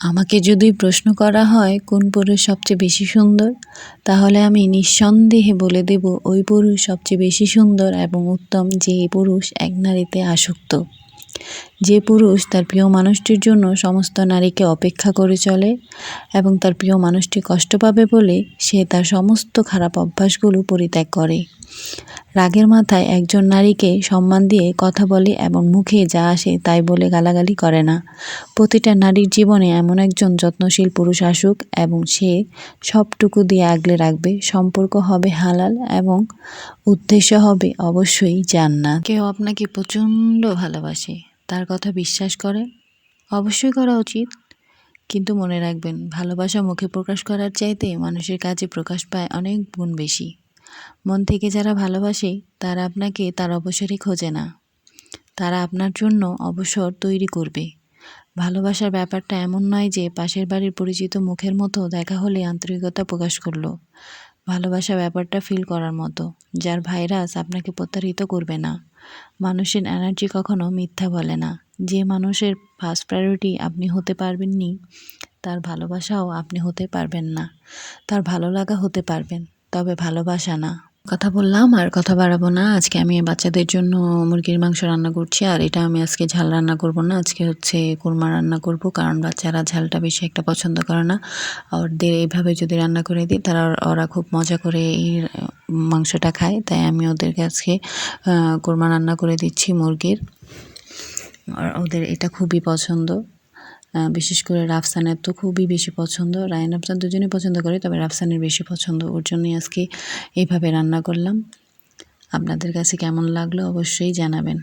আমাকে যদি প্রশ্ন করা হয় কোন পুরুষ সবচেয়ে বেশি সুন্দর, তাহলে আমি নিঃসন্দেহে বলে দেব ওই পুরুষ সবচেয়ে বেশি সুন্দর এবং উত্তম যে পুরুষ এক নারীতে আসক্ত। যে পুরুষ তার প্রিয় মানুষটির জন্য সমস্ত নারীকে অপেক্ষা করে চলে এবং তার প্রিয় মানুষটি কষ্ট পাবে বলে সে তার সমস্ত খারাপ অভ্যাসগুলো পরিত্যাগ করে। রাগের মাথায় একজন নারীকে সম্মান দিয়ে কথা বলে এবং মুখে যা আসে তাই বলে গালাগালি করে না। প্রতিটা নারীর জীবনে এমন একজন যত্নশীল পুরুষ আসুক এবং সে সবটুকু দিয়ে আগলে রাখবে। সম্পর্ক হবে হালাল এবং উদ্দেশ্য হবে অবশ্যই জান্নাত। কেউ আপনাকে প্রচণ্ড ভালোবাসে, তার কথা বিশ্বাস করে, অবশ্যই করা উচিত, কিন্তু মনে রাখবেন ভালোবাসা মুখে প্রকাশ করার চাইতে মানুষের কাজে প্রকাশ পায় অনেক গুণ বেশি। মন থেকে যারা ভালোবাসে তারা আপনাকে তার অবসরে খোঁজে না, তারা আপনার জন্য অবসর তৈরি করবে। ভালোবাসার ব্যাপারটা এমন নয় যে পাশের বাড়ির পরিচিত মুখের মতো দেখা হলে আন্তরিকতা প্রকাশ করলো। ভালোবাসা ব্যাপারটা ফিল করার মতো, যার ভাইরাস আপনাকে প্রতারিত করবে না। মানুষের এনার্জি কখনো মিথ্যা বলে না। যে মানুষের ফার্স্ট প্রায়োরিটি আপনি হতে পারবেননি, তার ভালোবাসাও আপনি হতে পারবেন না। তার ভালো লাগা হতে পারবেন, তবে ভালোবাসা না। কথা বললাম আর কথা বাড়াবো না। আজকে আমি বাচ্চাদের জন্য মুরগির মাংস রান্না করছি, আর এটা আমি আজকে ঝাল রান্না করব না, আজকে হচ্ছে কোরমা রান্না করব, কারণ বাচ্চারা ঝালটা বেশি একটা পছন্দ করে না। ওদের এইভাবে যদি রান্না করে দিই ওরা খুব মজা করে এই মাংসটা খায়, তাই আমি ওদেরকে আজকে কোরমা রান্না করে দিচ্ছি মুরগির। আর ওদের এটা খুবই পছন্দ, বিশেষ করে রাফসানের তো খুবই বেশি পছন্দ। রায়ান রাফসান দুজনেই পছন্দ করে, তবে রাফসানের বেশি পছন্দ, ওর জন্যই আজকে এইভাবে রান্না করলাম। আপনাদের কাছে কেমন লাগলো অবশ্যই জানাবেন।